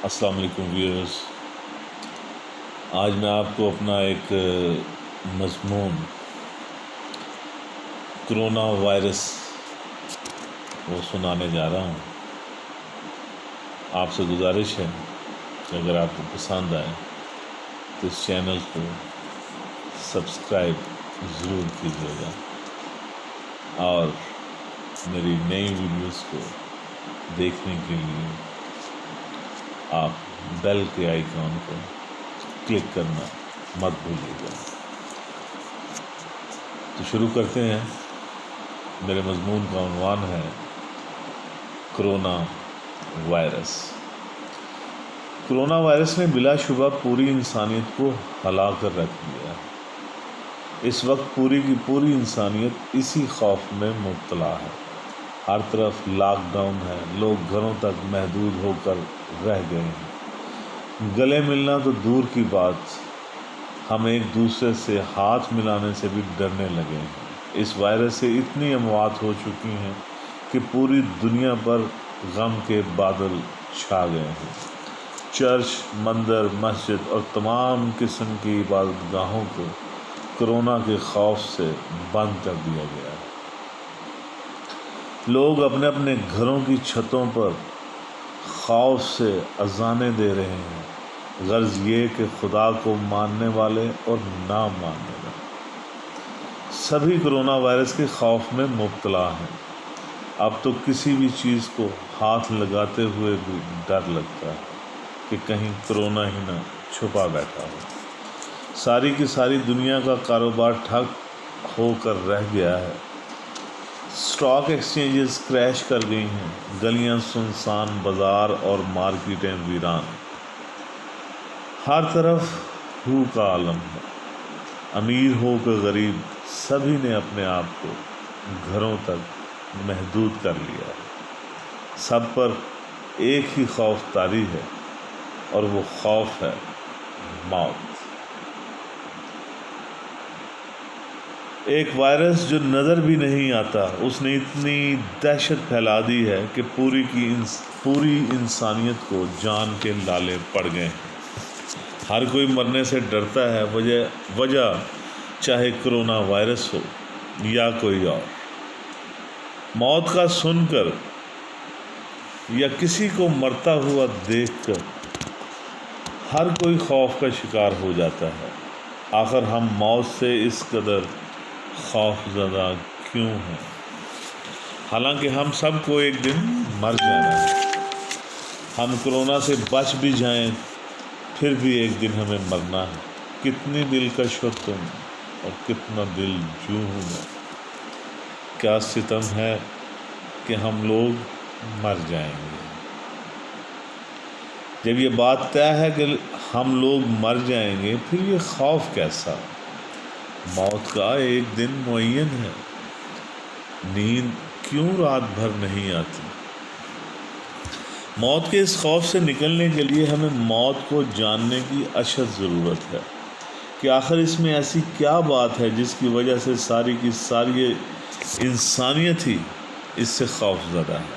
السلام علیکم ویورز، آج میں آپ کو اپنا ایک مضمون کرونا وائرس وہ سنانے جا رہا ہوں۔ آپ سے گزارش ہے کہ اگر آپ کو پسند آئے تو اس چینل کو سبسکرائب ضرور کیجیے گا اور میری نئی ویڈیوز کو دیکھنے کے لیے آپ بیل کے آئیکن کو کلک کرنا مت بھولیے گا۔ تو شروع کرتے ہیں۔ میرے مضمون کا عنوان ہے کرونا وائرس۔ کرونا وائرس نے بلا شبہ پوری انسانیت کو ہلا کر رکھ دیا ہے۔ اس وقت پوری کی پوری انسانیت اسی خوف میں مبتلا ہے۔ ہر طرف لاک ڈاؤن ہے، لوگ گھروں تک محدود ہو کر رہ گئے ہیں۔ گلے ملنا تو دور کی بات، ہم ایک دوسرے سے ہاتھ ملانے سے بھی ڈرنے لگے ہیں۔ اس وائرس سے اتنی اموات ہو چکی ہیں کہ پوری دنیا پر غم کے بادل چھا گئے ہیں۔ چرچ، مندر، مسجد اور تمام قسم کی عبادت گاہوں کو کرونا کے خوف سے بند کر دیا گیا ہے۔ لوگ اپنے اپنے گھروں کی چھتوں پر خوف سے اذانیں دے رہے ہیں، غرض یہ کہ خدا کو ماننے والے اور نہ ماننے والے سبھی کرونا وائرس کے خوف میں مبتلا ہیں۔ اب تو کسی بھی چیز کو ہاتھ لگاتے ہوئے بھی ڈر لگتا ہے کہ کہیں کرونا ہی نہ چھپا بیٹھا ہو۔ ساری کی ساری دنیا کا کاروبار ٹھپ ہو کر رہ گیا ہے۔ اسٹاک ایکسچینجز کریش کر گئی ہیں، گلیاں سنسان، بازار اور مارکیٹیں ویران۔ ہر طرف ہو کا عالم ہے۔ امیر ہو کہ غریب، سبھی نے اپنے آپ کو گھروں تک محدود کر لیا ہے۔ سب پر ایک ہی خوف طاری ہے اور وہ خوف ہے موت۔ ایک وائرس جو نظر بھی نہیں آتا، اس نے اتنی دہشت پھیلا دی ہے کہ پوری انسانیت کو جان کے لالے پڑ گئے ہیں۔ ہر کوئی مرنے سے ڈرتا ہے، وجہ چاہے کرونا وائرس ہو یا کوئی اور۔ موت کا سن کر یا کسی کو مرتا ہوا دیکھ کر ہر کوئی خوف کا شکار ہو جاتا ہے۔ آخر ہم موت سے اس قدر خوف زدہ کیوں ہیں؟ حالانکہ ہم سب کو ایک دن مر جانا ہے۔ ہم کرونا سے بچ بھی جائیں پھر بھی ایک دن ہمیں مرنا ہے۔ کتنی دلکش ہو تم اور کتنا دل جو ہوں میں، کیا ستم ہے کہ ہم لوگ مر جائیں گے۔ جب یہ بات طے ہے کہ ہم لوگ مر جائیں گے، پھر یہ خوف کیسا؟ موت کا ایک دن معین ہے، نیند کیوں رات بھر نہیں آتی؟ موت کے اس خوف سے نکلنے کے لیے ہمیں موت کو جاننے کی اشد ضرورت ہے کہ آخر اس میں ایسی کیا بات ہے جس کی وجہ سے ساری کی ساری انسانیت ہی اس سے خوف زدہ ہے۔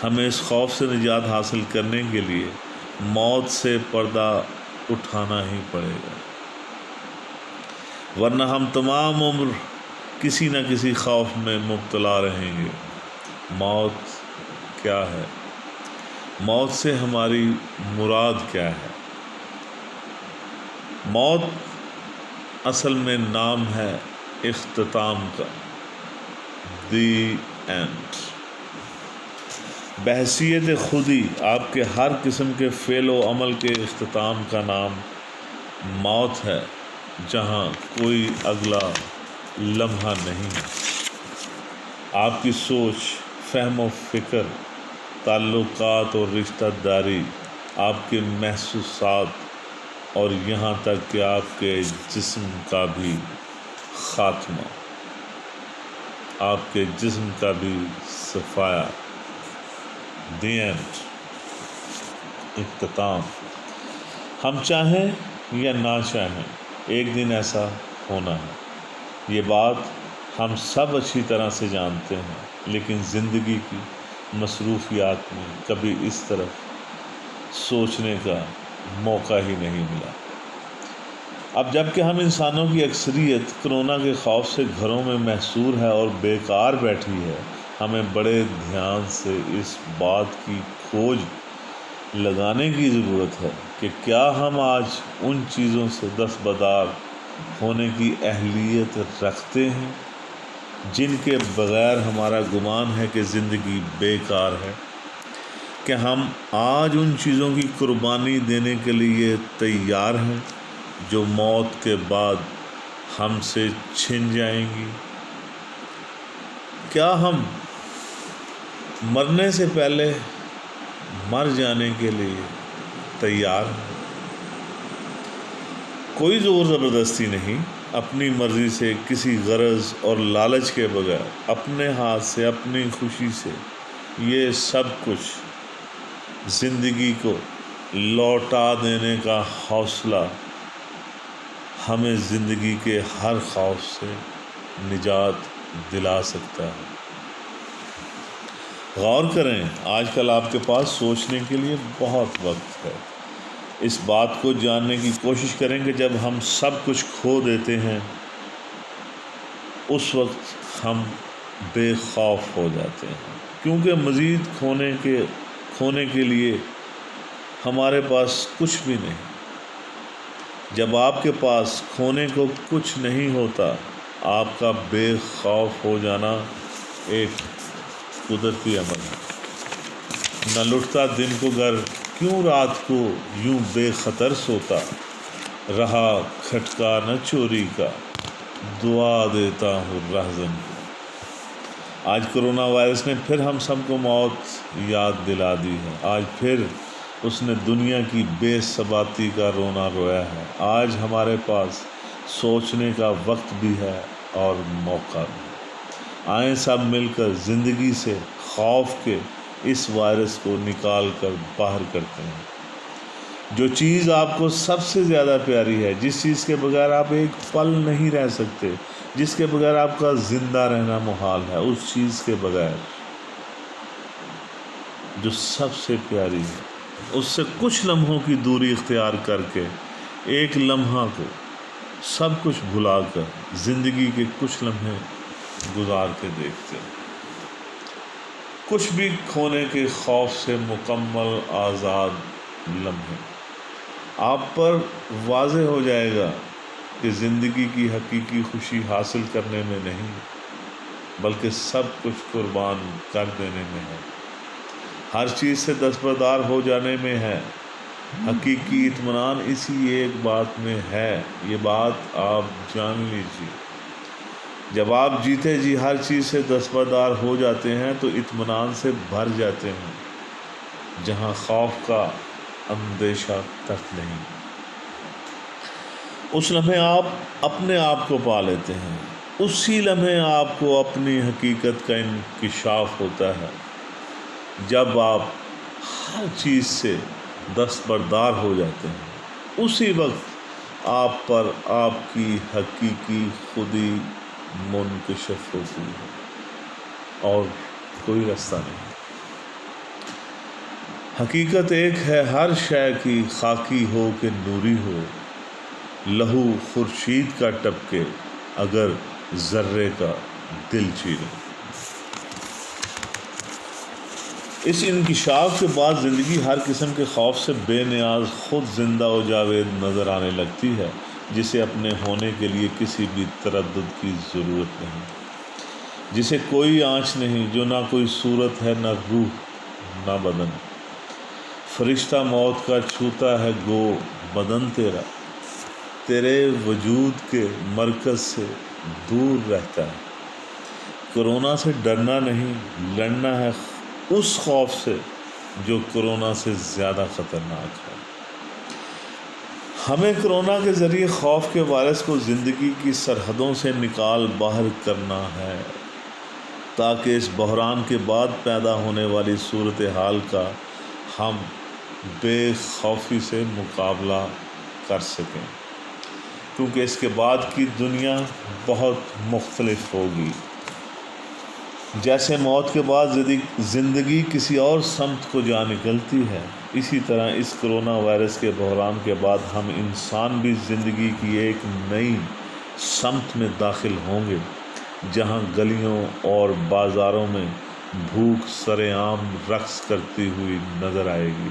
ہمیں اس خوف سے نجات حاصل کرنے کے لیے موت سے پردہ اٹھانا ہی پڑے گا، ورنہ ہم تمام عمر کسی نہ کسی خوف میں مبتلا رہیں گے۔ موت کیا ہے؟ موت سے ہماری مراد کیا ہے؟ موت اصل میں نام ہے اختتام کا، دی اینڈ۔ بحیثیت خودی آپ کے ہر قسم کے فعل و عمل کے اختتام کا نام موت ہے، جہاں کوئی اگلا لمحہ نہیں ہے۔ آپ کی سوچ، فہم و فکر، تعلقات اور رشتہ داری، آپ کے محسوسات اور یہاں تک کہ آپ کے جسم کا بھی خاتمہ، آپ کے جسم کا بھی صفایا، دی اینڈ، اختتام۔ ہم چاہیں یا نہ چاہیں ایک دن ایسا ہونا ہے۔ یہ بات ہم سب اچھی طرح سے جانتے ہیں، لیکن زندگی کی مصروفیات میں کبھی اس طرف سوچنے کا موقع ہی نہیں ملا۔ اب جب کہ ہم انسانوں کی اکثریت کرونا کے خوف سے گھروں میں محصور ہے اور بیکار بیٹھی ہے، ہمیں بڑے دھیان سے اس بات کی کھوج لگانے کی ضرورت ہے کہ کیا ہم آج ان چیزوں سے دستبردار ہونے کی اہلیت رکھتے ہیں جن کے بغیر ہمارا گمان ہے کہ زندگی بیکار ہے؟ کہ ہم آج ان چیزوں کی قربانی دینے کے لیے تیار ہیں جو موت کے بعد ہم سے چھن جائیں گی؟ کیا ہم مرنے سے پہلے مر جانے کے لیے تیار ہیں؟ کوئی زور زبردستی نہیں، اپنی مرضی سے، کسی غرض اور لالچ کے بغیر، اپنے ہاتھ سے، اپنی خوشی سے یہ سب کچھ زندگی کو لوٹا دینے کا حوصلہ ہمیں زندگی کے ہر خوف سے نجات دلا سکتا ہے۔ غور کریں، آج کل آپ کے پاس سوچنے کے لیے بہت وقت ہے۔ اس بات کو جاننے کی کوشش کریں کہ جب ہم سب کچھ کھو دیتے ہیں اس وقت ہم بے خوف ہو جاتے ہیں، کیونکہ مزید کھونے کے لیے ہمارے پاس کچھ بھی نہیں۔ جب آپ کے پاس کھونے کو کچھ نہیں ہوتا، آپ کا بے خوف ہو جانا ایک قدرتی عمل ہے۔ نہ لٹتا دن کو گر، کیوں رات کو یوں بے خطر سوتا، رہا کھٹکا نہ چوری کا، دعا دیتا ہوں رہزن کو۔ آج کرونا وائرس نے پھر ہم سب کو موت یاد دلا دی ہے۔ آج پھر اس نے دنیا کی بے ثباتی کا رونا رویا ہے۔ آج ہمارے پاس سوچنے کا وقت بھی ہے اور موقع بھی۔ آئیں سب مل کر زندگی سے خوف کے اس وائرس کو نکال کر باہر کرتے ہیں۔ جو چیز آپ کو سب سے زیادہ پیاری ہے، جس چیز کے بغیر آپ ایک پل نہیں رہ سکتے، جس کے بغیر آپ کا زندہ رہنا محال ہے، اس چیز کے بغیر جو سب سے پیاری ہے، اس سے کچھ لمحوں کی دوری اختیار کر کے ایک لمحہ کو سب کچھ بھلا کر زندگی کے کچھ لمحے گزار کے دیکھتے ہیں۔ کچھ بھی کھونے کے خوف سے مکمل آزاد لمحے۔ آپ پر واضح ہو جائے گا کہ زندگی کی حقیقی خوشی حاصل کرنے میں نہیں بلکہ سب کچھ قربان کر دینے میں ہے، ہر چیز سے دستبردار ہو جانے میں ہے۔ حقیقی اطمینان اسی ایک بات میں ہے، یہ بات آپ جان لیجیے۔ جب آپ جیتے جی ہر چیز سے دستبردار ہو جاتے ہیں تو اطمینان سے بھر جاتے ہیں، جہاں خوف کا اندیشہ تک نہیں۔ اس لمحے آپ اپنے آپ کو پا لیتے ہیں، اسی لمحے آپ کو اپنی حقیقت کا انکشاف ہوتا ہے۔ جب آپ ہر چیز سے دستبردار ہو جاتے ہیں، اسی وقت آپ پر آپ کی حقیقی خودی منکشف ہوتی ہے اور کوئی رستہ نہیں۔ حقیقت ایک ہے، ہر شے کی خاکی ہو کہ نوری ہو، لہو خورشید کا ٹپکے اگر ذرے کا دل چیرے۔ اس انکشاف کے بعد زندگی ہر قسم کے خوف سے بے نیاز خود زندہ و جاوید نظر آنے لگتی ہے، جسے اپنے ہونے کے لیے کسی بھی تردد کی ضرورت نہیں، جسے کوئی آنچ نہیں، جو نہ کوئی صورت ہے، نہ روح نہ بدن۔ فرشتہ موت کا چھوتا ہے گو بدن تیرا، تیرے وجود کے مرکز سے دور رہتا ہے۔ کرونا سے ڈرنا نہیں، لڑنا ہے اس خوف سے جو کرونا سے زیادہ خطرناک ہے۔ ہمیں کرونا کے ذریعے خوف کے وائرس کو زندگی کی سرحدوں سے نکال باہر کرنا ہے، تاکہ اس بحران کے بعد پیدا ہونے والی صورتحال کا ہم بے خوفی سے مقابلہ کر سکیں، کیونکہ اس کے بعد کی دنیا بہت مختلف ہوگی۔ جیسے موت کے بعد زندگی کسی اور سمت کو جا نکلتی ہے، اسی طرح اس کرونا وائرس کے بحران کے بعد ہم انسان بھی زندگی کی ایک نئی سمت میں داخل ہوں گے، جہاں گلیوں اور بازاروں میں بھوک سرعام رقص کرتی ہوئی نظر آئے گی۔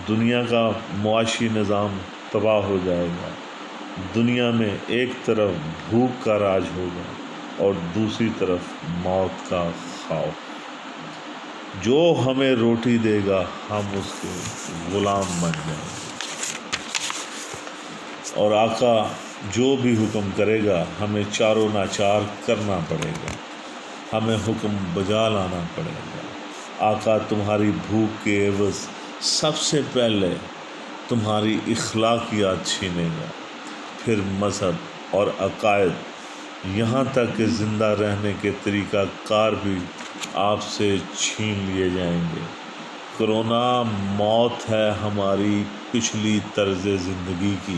دنیا کا معاشی نظام تباہ ہو جائے گا۔ دنیا میں ایک طرف بھوک کا راج ہوگا اور دوسری طرف موت کا خوف۔ جو ہمیں روٹی دے گا ہم اس کے غلام بن جائیں گے، اور آقا جو بھی حکم کرے گا ہمیں چاروں ناچار کرنا پڑے گا، ہمیں حکم بجا لانا پڑے گا۔ آقا تمہاری بھوک کے عوض سب سے پہلے تمہاری اخلاقیات چھینے گا، پھر مذہب اور عقائد، یہاں تک کہ زندہ رہنے کے طریقہ کار بھی آپ سے چھین لیے جائیں گے۔ کرونا موت ہے ہماری پچھلی طرز زندگی کی،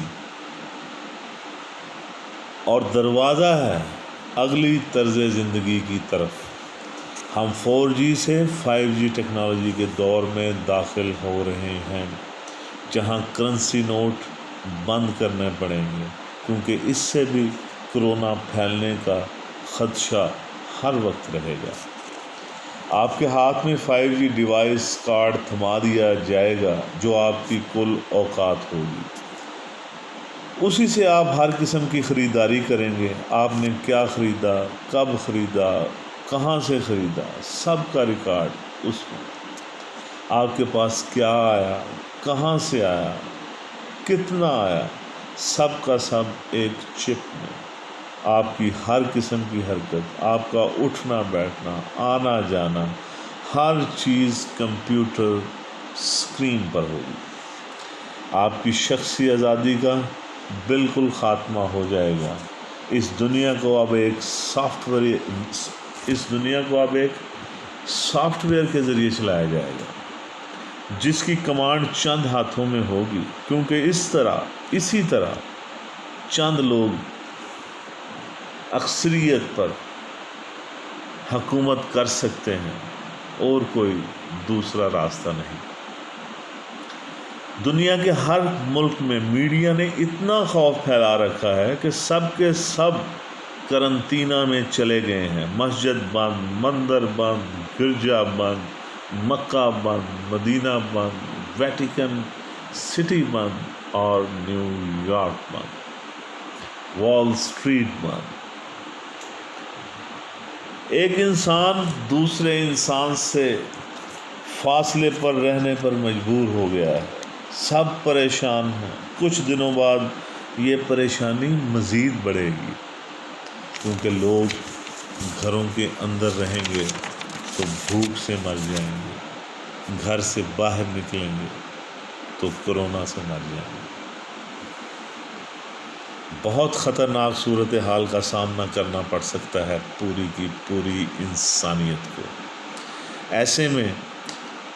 اور دروازہ ہے اگلی طرز زندگی کی طرف۔ ہم 4G سے 5G ٹیکنالوجی کے دور میں داخل ہو رہے ہیں، جہاں کرنسی نوٹ بند کرنے پڑیں گے، کیونکہ اس سے بھی کرونا پھیلنے کا خدشہ ہر وقت رہے گا۔ آپ کے ہاتھ میں 5G ڈیوائس کارڈ تھما دیا جائے گا جو آپ کی کل اوقات ہوگی، اسی سے آپ ہر قسم کی خریداری کریں گے۔ آپ نے کیا خریدا، کب خریدا، کہاں سے خریدا، سب کا ریکارڈ اس میں۔ آپ کے پاس کیا آیا، کہاں سے آیا، کتنا آیا، سب کا سب ایک چپ میں۔ آپ کی ہر قسم کی حرکت، آپ کا اٹھنا بیٹھنا، آنا جانا، ہر چیز کمپیوٹر سکرین پر ہوگی۔ آپ کی شخصی آزادی کا بالکل خاتمہ ہو جائے گا۔ اس دنیا کو اب ایک سافٹ ویئر کے ذریعے چلایا جائے گا، جس کی کمانڈ چند ہاتھوں میں ہوگی، کیونکہ اسی طرح چند لوگ اکثریت پر حکومت کر سکتے ہیں، اور کوئی دوسرا راستہ نہیں۔ دنیا کے ہر ملک میں میڈیا نے اتنا خوف پھیلا رکھا ہے کہ سب کے سب قرنطینہ میں چلے گئے ہیں۔ مسجد بند، مندر بند، گرجا بند، مکہ بند، مدینہ بند، ویٹیکن سٹی بند اور نیو یارک بند، وال اسٹریٹ بند۔ ایک انسان دوسرے انسان سے فاصلے پر رہنے پر مجبور ہو گیا ہے، سب پریشان ہیں۔ کچھ دنوں بعد یہ پریشانی مزید بڑھے گی، کیونکہ لوگ گھروں کے اندر رہیں گے تو بھوک سے مر جائیں گے، گھر سے باہر نکلیں گے تو کرونا سے مر جائیں گے۔ بہت خطرناک صورتحال کا سامنا کرنا پڑ سکتا ہے پوری کی پوری انسانیت کو۔ ایسے میں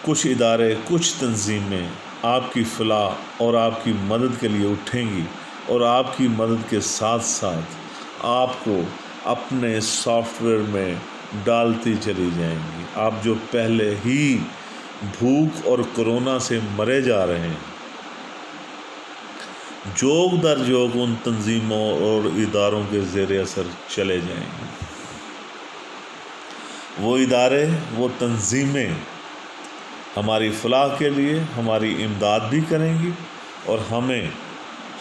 کچھ ادارے، کچھ تنظیمیں آپ کی فلاح اور آپ کی مدد کے لیے اٹھیں گی، اور آپ کی مدد کے ساتھ ساتھ آپ کو اپنے سافٹ ویئر میں ڈالتی چلی جائیں گی۔ آپ جو پہلے ہی بھوک اور کرونا سے مرے جا رہے ہیں، جوگ در جوگ ان تنظیموں اور اداروں کے زیر اثر چلے جائیں گے۔ وہ ادارے، وہ تنظیمیں ہماری فلاح کے لیے ہماری امداد بھی کریں گی، اور ہمیں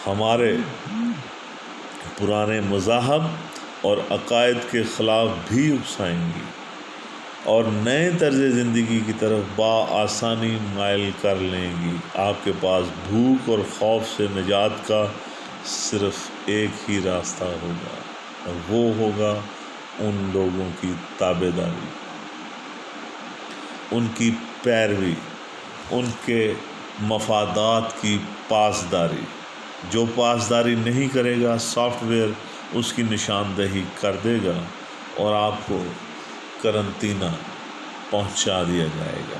ہمارے پرانے مذاہب اور عقائد کے خلاف بھی اکسائیں گی، اور نئے طرز زندگی کی طرف بآسانی مائل کر لیں گی۔ آپ کے پاس بھوک اور خوف سے نجات کا صرف ایک ہی راستہ ہوگا، اور وہ ہوگا ان لوگوں کی تابع داری، ان کی پیروی، ان کے مفادات کی پاسداری۔ جو پاسداری نہیں کرے گا، سافٹ ویئر اس کی نشاندہی کر دے گا اور آپ کو قرنطینہ پہنچا دیا جائے گا۔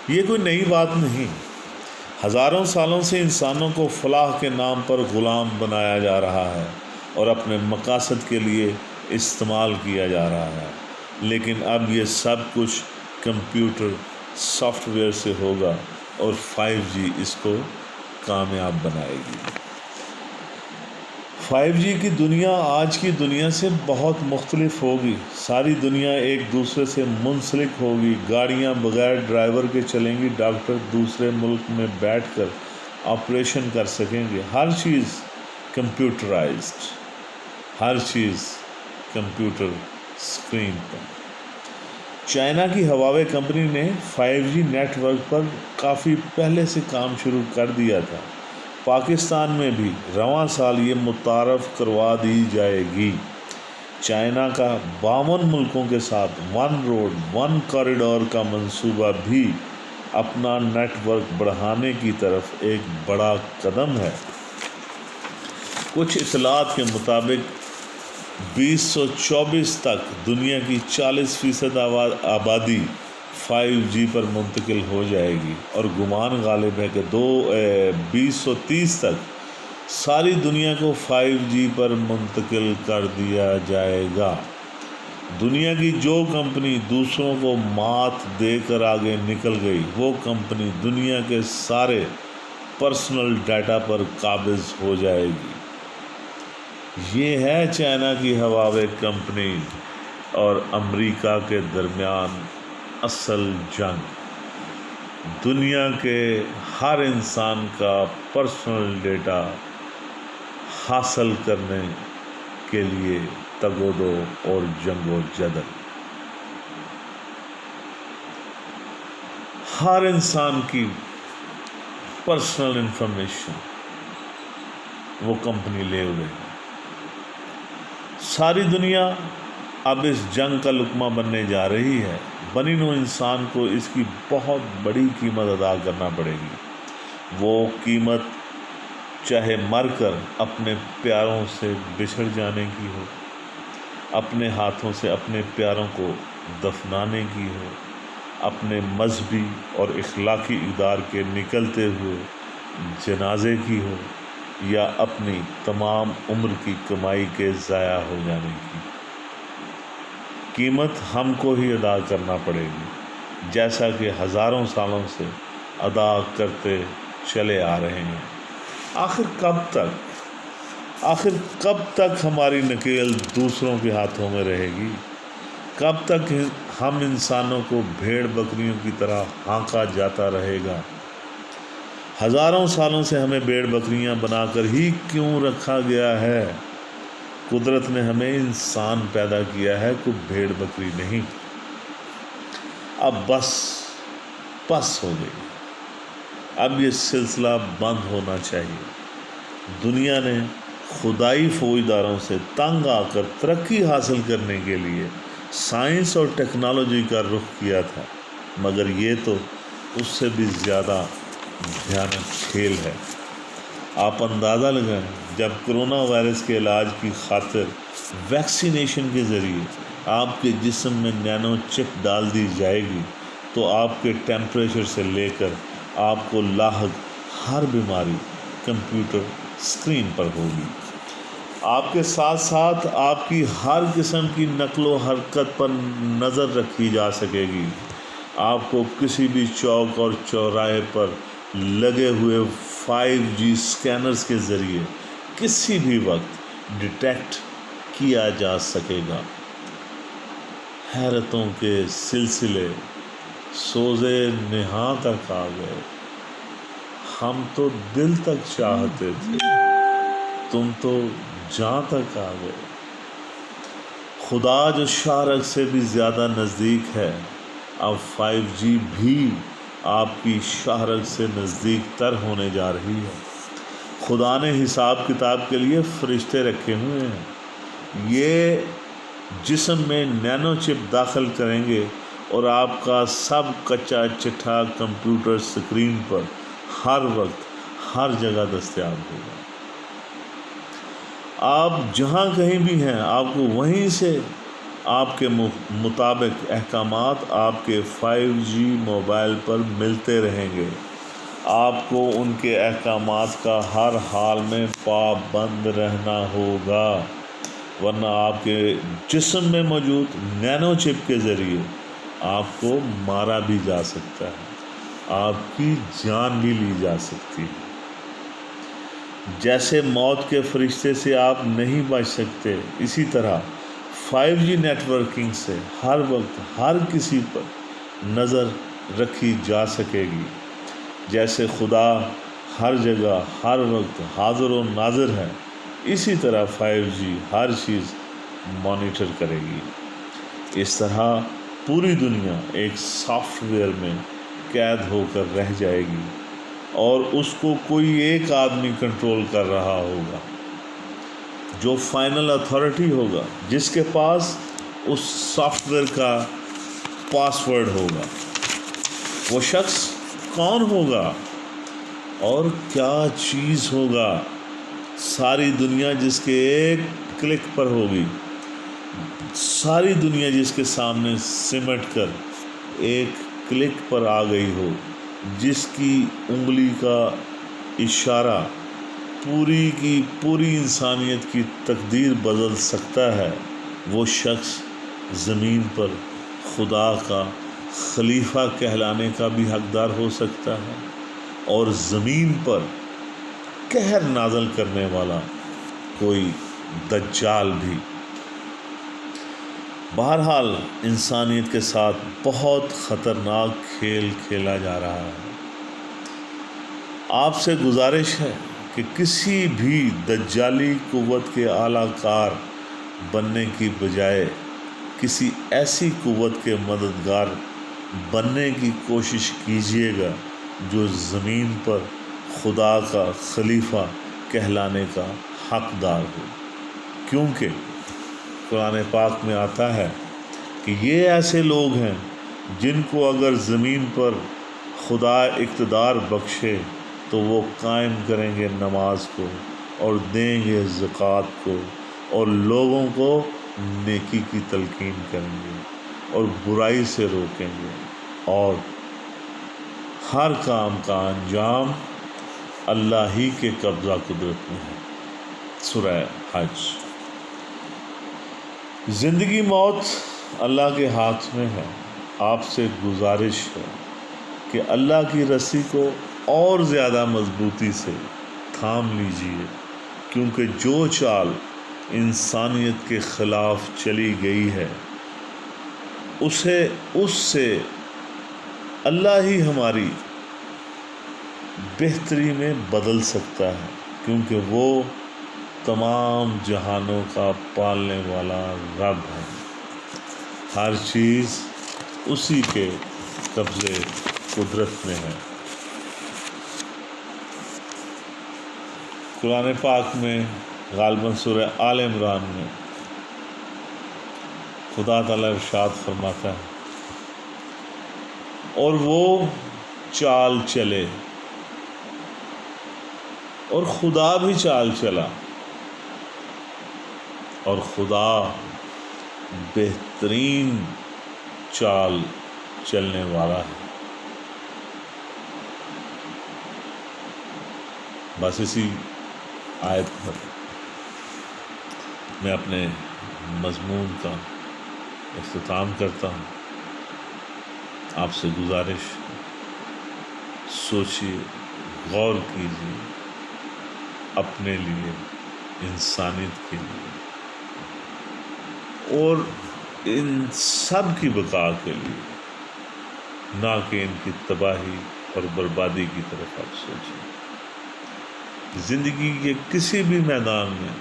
یہ کوئی نئی بات نہیں، ہزاروں سالوں سے انسانوں کو فلاح کے نام پر غلام بنایا جا رہا ہے اور اپنے مقاصد کے لیے استعمال کیا جا رہا ہے، لیکن اب یہ سب کچھ کمپیوٹر سافٹ ویئر سے ہوگا اور 5G اس کو کامیاب بنائے گی۔ 5G کی دنیا آج کی دنیا سے بہت مختلف ہوگی۔ ساری دنیا ایک دوسرے سے منسلک ہوگی۔ گاڑیاں بغیر ڈرائیور کے چلیں گی، ڈاکٹر دوسرے ملک میں بیٹھ کر آپریشن کر سکیں گے۔ ہر چیز کمپیوٹرائزڈ، ہر چیز کمپیوٹر اسکرین پر۔ چائنا کی ہواوے کمپنی نے 5G نیٹ ورک پر کافی پہلے سے کام شروع کر دیا تھا۔ پاکستان میں بھی رواں سال یہ متعارف کروا دی جائے گی۔ چائنا کا 52 ملکوں کے ساتھ 1 روڈ 1 کوریڈور کا منصوبہ بھی اپنا نیٹ ورک بڑھانے کی طرف ایک بڑا قدم ہے۔ کچھ اطلاعات کے مطابق 2024 تک دنیا کی 40% آبادی 5G پر منتقل ہو جائے گی، اور گمان غالب ہے کہ 2030 تک ساری دنیا کو 5G پر منتقل کر دیا جائے گا۔ دنیا کی جو کمپنی دوسروں کو مات دے کر آگے نکل گئی، وہ کمپنی دنیا کے سارے پرسنل ڈیٹا پر قابض ہو جائے گی۔ یہ ہے چائنا کی ہواوے کمپنی اور امریکہ کے درمیان اصل جنگ۔ دنیا کے ہر انسان کا پرسنل ڈیٹا حاصل کرنے کے لیے تگ و دو اور جنگ و جدل۔ ہر انسان کی پرسنل انفارمیشن وہ کمپنی لے ہوئے ہے۔ ساری دنیا اب اس جنگ کا لقمہ بننے جا رہی ہے۔ بنی نوع انسان کو اس کی بہت بڑی قیمت ادا کرنا پڑے گی۔ وہ قیمت چاہے مر کر اپنے پیاروں سے بچھڑ جانے کی ہو، اپنے ہاتھوں سے اپنے پیاروں کو دفنانے کی ہو، اپنے مذہبی اور اخلاقی اقدار کے نکلتے ہوئے جنازے کی ہو، یا اپنی تمام عمر کی کمائی کے ضائع ہو جانے کی۔ قیمت ہم کو ہی ادا کرنا پڑے گی، جیسا کہ ہزاروں سالوں سے ادا کرتے چلے آ رہے ہیں۔ آخر کب تک ہماری نکیل دوسروں کے ہاتھوں میں رہے گی؟ کب تک ہم انسانوں کو بھیڑ بکریوں کی طرح ہانکا جاتا رہے گا؟ ہزاروں سالوں سے ہمیں بھیڑ بکریاں بنا کر ہی کیوں رکھا گیا ہے؟ قدرت نے ہمیں انسان پیدا کیا ہے، کوئی بھیڑ بکری نہیں۔ اب بس ہو گئی۔ اب یہ سلسلہ بند ہونا چاہیے۔ دنیا نے خدائی فوجداروں سے تنگ آ کر ترقی حاصل کرنے کے لیے سائنس اور ٹیکنالوجی کا رخ کیا تھا، مگر یہ تو اس سے بھی زیادہ بھیانک کھیل ہے۔ آپ اندازہ لگائیں، جب کرونا وائرس کے علاج کی خاطر ویکسینیشن کے ذریعے آپ کے جسم میں نینو چپ ڈال دی جائے گی، تو آپ کے ٹیمپریچر سے لے کر آپ کو لاحق ہر بیماری کمپیوٹر اسکرین پر ہوگی۔ آپ کے ساتھ ساتھ آپ کی ہر قسم کی نقل و حرکت پر نظر رکھی جا سکے گی۔ آپ کو کسی بھی چوک اور چوراہے پر لگے ہوئے 5G اسکینرز کے ذریعے کسی بھی وقت ڈیٹیکٹ کیا جا سکے گا۔ حیرتوں کے سلسلے سوزے نہاں تک آ گئے۔ ہم تو دل تک چاہتے تھے، تم تو جاں تک آ گئے۔ خدا جو شارق سے بھی زیادہ نزدیک ہے، اب 5G بھی آپ کی شارق سے نزدیک تر ہونے جا رہی ہے۔ خدا نے حساب کتاب کے لیے فرشتے رکھے ہوئے ہیں۔ یہ جسم میں نینو چپ داخل کریں گے اور آپ کا سب کچا چٹھا کمپیوٹر اسکرین پر ہر وقت ہر جگہ دستیاب ہوگا۔ آپ جہاں کہیں بھی ہیں، آپ کو وہیں سے آپ کے مطابق احکامات آپ کے 5G موبائل پر ملتے رہیں گے۔ آپ کو ان کے احکامات کا ہر حال میں پابند رہنا ہوگا، ورنہ آپ کے جسم میں موجود نینو چپ کے ذریعے آپ کو مارا بھی جا سکتا ہے۔ آپ کی جان بھی لی جا سکتی ہے۔ جیسے موت کے فرشتے سے آپ نہیں بچ سکتے، اسی طرح 5G نیٹ ورکنگ سے ہر وقت ہر کسی پر نظر رکھی جا سکے گی۔ جیسے خدا ہر جگہ ہر وقت حاضر و ناظر ہے، اسی طرح 5G ہر چیز مانیٹر کرے گی۔ اس طرح پوری دنیا ایک سافٹ ویئر میں قید ہو کر رہ جائے گی اور اس کو کوئی ایک آدمی کنٹرول کر رہا ہوگا جو فائنل اتھارٹی ہوگا، جس کے پاس اس سافٹ ویئر کا پاس ورڈ ہوگا۔ وہ شخص کون ہوگا اور کیا چیز ہوگا؟ ساری دنیا جس کے ایک کلک پر ہوگی، ساری دنیا جس کے سامنے سمٹ کر ایک کلک پر آ گئی ہو، جس کی انگلی کا اشارہ پوری کی پوری انسانیت کی تقدیر بدل سکتا ہے۔ وہ شخص زمین پر خدا کا خلیفہ کہلانے کا بھی حقدار ہو سکتا ہے اور زمین پر قہر نازل کرنے والا کوئی دجال بھی۔ بہرحال انسانیت کے ساتھ بہت خطرناک کھیل کھیلا جا رہا ہے۔ آپ سے گزارش ہے کہ کسی بھی دجالی قوت کے اعلی کار بننے کی بجائے کسی ایسی قوت کے مددگار بننے کی کوشش کیجیے گا جو زمین پر خدا کا خلیفہ کہلانے کا حقدار ہو، کیونکہ قرآن پاک میں آتا ہے کہ یہ ایسے لوگ ہیں جن کو اگر زمین پر خدا اقتدار بخشے تو وہ قائم کریں گے نماز کو اور دیں گے زکوٰۃ کو اور لوگوں کو نیکی کی تلقین کریں گے اور برائی سے روکیں گے اور ہر کام کا انجام اللہ ہی کے قبضہ قدرت میں ہے۔ سورہ حج۔ زندگی موت اللہ کے ہاتھ میں ہے۔ آپ سے گزارش ہے کہ اللہ کی رسی کو اور زیادہ مضبوطی سے تھام لیجیے، کیونکہ جو چال انسانیت کے خلاف چلی گئی ہے اس سے اللہ ہی ہماری بہتری میں بدل سکتا ہے، کیونکہ وہ تمام جہانوں کا پالنے والا رب ہے۔ ہر چیز اسی کے قبضے قدرت میں ہے۔ قرآن پاک میں غالباً سورہ آل عمران میں خدا تعالیٰ ارشاد فرماتا ہے، اور وہ چال چلے اور خدا بھی چال چلا اور خدا بہترین چال چلنے والا ہے۔ بس اسی آیت پر میں اپنے مضمون کا اختتام کرتا ہوں۔ آپ سے گزارش، سوچیے، غور کیجیے، اپنے لیے، انسانیت کے لیے اور ان سب کی بقا کے لیے، نہ کہ ان کی تباہی اور بربادی کی طرف آپ سوچیں۔ زندگی کے کسی بھی میدان میں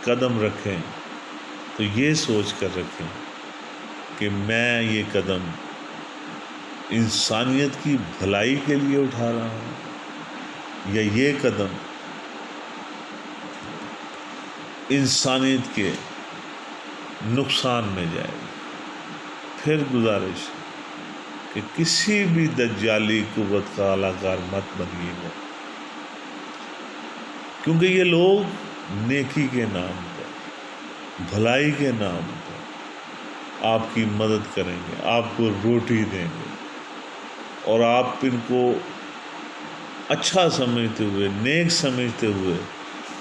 قدم رکھیں تو یہ سوچ کر رکھیں کہ میں یہ قدم انسانیت کی بھلائی کے لیے اٹھا رہا ہوں یا یہ قدم انسانیت کے نقصان میں جائے گا۔ پھر گزارش کہ کسی بھی دجالی قوت کا اعلی کار مت بنیے گا، کیونکہ یہ لوگ نیکی کے نام پر، بھلائی کے نام پر آپ کی مدد کریں گے، آپ کو روٹی دیں گے اور آپ ان کو اچھا سمجھتے ہوئے، نیک سمجھتے ہوئے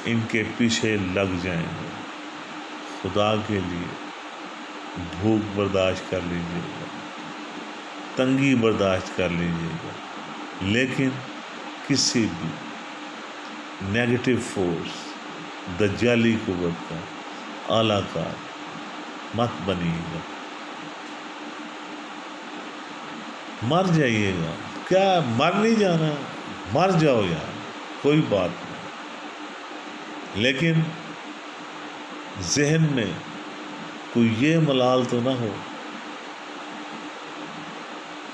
ان کے پیچھے لگ جائیں گے۔ خدا کے لیے بھوک برداشت کر لیجیے گا، تنگی برداشت کر لیجیے گا، لیکن کسی بھی نیگیٹو فورس، دجالی قوت کا اعلیٰ کار مت بنیے گا، مر جائیے گا۔ کیا مر نہیں جانا؟ مر جاؤ یار، کوئی بات نہیں، لیکن ذہن میں کوئی یہ ملال تو نہ ہو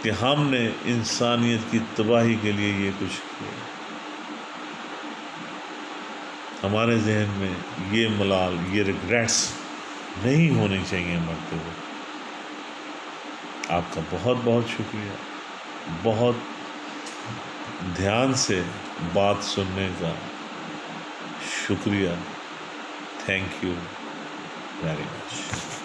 کہ ہم نے انسانیت کی تباہی کے لیے یہ کچھ کیا۔ ہمارے ذہن میں یہ ملال، یہ ریگریٹس نہیں ہونی چاہیے مرتے ہوئے۔ آپ کا بہت بہت شکریہ، بہت دھیان سے بات سننے کا شکریہ۔ Thank you very much.